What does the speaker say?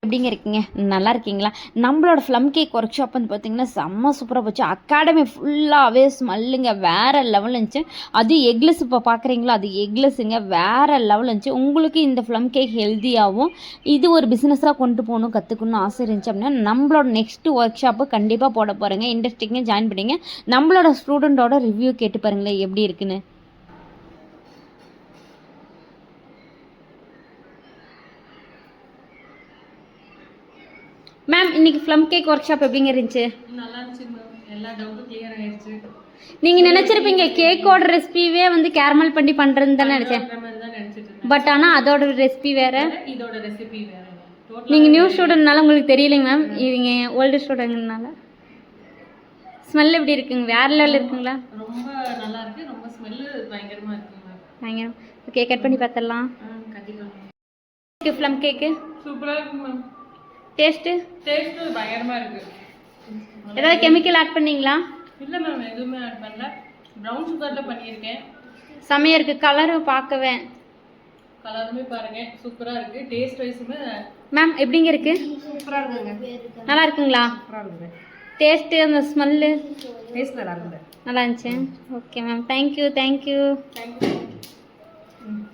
எப்படிங்க இருக்கீங்க? நல்லா இருக்கீங்களா? நம்மளோட ப்ளம் கேக் ஒர்க் ஷாப் வந்து பார்த்தீங்கன்னா செம்ம சூப்பராக போச்சு. அகாடமி ஃபுல்லாகவே ஸ்மெல்லுங்க வேறு லெவல் இருந்துச்சு. அது எக்லெஸ் இப்போ பார்க்குறீங்களா, அது எக்லெஸ்ஸுங்க வேறு லெவல் இருந்துச்சு. உங்களுக்கு இந்த ப்ளம் கேக் ஹெல்த்தியாகவும் இது ஒரு பிஸ்னஸாக கொண்டு போகணும் கற்றுக்கணும்னு ஆசை இருந்துச்சு அப்படின்னா நம்மளோட நெக்ஸ்ட் ஒர்க் ஷாப்பு கண்டிப்பாக போட போகிறேங்க. இண்டஸ்ட்ரிங்க ஜாயின் பண்ணிங்க. நம்மளோட ஸ்டூடெண்ட்டோட ரிவ்யூ கேட்டு பாருங்களேன் எப்படி இருக்குன்னு. மேம் இன்னைக்கு ப்ளம் கேக் ஒர்க் ஷாப் எப்படிங்க இருந்துச்சு? நல்லா இருந்துச்சு மேம். எல்லா டவுட்டும் கிளியர் ஆயிடுச்சு. நீங்கள் நினச்சிருப்பீங்க கேக்கோட ரெசிபியே வந்து கேரமல் பண்ணி பண்ணுறதுன்னு தானே நினச்சேன். பட் ஆனால் அதோட ரெசிபி வேறு, இதோட ரெசிபி வேறு. நீங்கள் நியூ ஸ்டூடெண்ட்னால உங்களுக்கு தெரியலைங்க மேம். இவங்க ஓல்டு ஸ்டூடெண்ட்னால. ஸ்மெல் எப்படி இருக்குங்க? வேறு லெவலில் இருக்குங்களா? ரொம்ப நல்லா இருக்கு. ரொம்ப ஸ்மெல்லு பயங்கரமாக இருக்குங்க. பயங்கரம். ஓகே, கட் பண்ணி பார்த்துடலாம். கண்டிப்பாக ப்ளம் கேக்கு சூப்பராக இருக்கு மேம். டேஸ்ட்டு பயங்கரமாக இருக்கு. ஏதாவது கெமிக்கல் ஆட் பண்ணீங்களா? இல்லை மேம், எதுவுமே ஆட் பண்ணல. ப்ரௌன் சுகரில் பண்ணியிருக்கேன். செமையாக இருக்குது. கலரும் பார்க்கவே கலருமே பாருங்க சூப்பராக இருக்கு. டேஸ்ட் வைஸுமே மேம் எப்படிங்க இருக்கு? சூப்பராக இருக்குங்க. நல்லா இருக்குங்களா? சூப்பராக இருக்குது. டேஸ்ட்டு அந்த ஸ்மெல்லு டேஸ்ட் நல்லா இருக்குது. நல்லா இருந்துச்சு. Okay ma'am, thank you. தேங்க்யூ.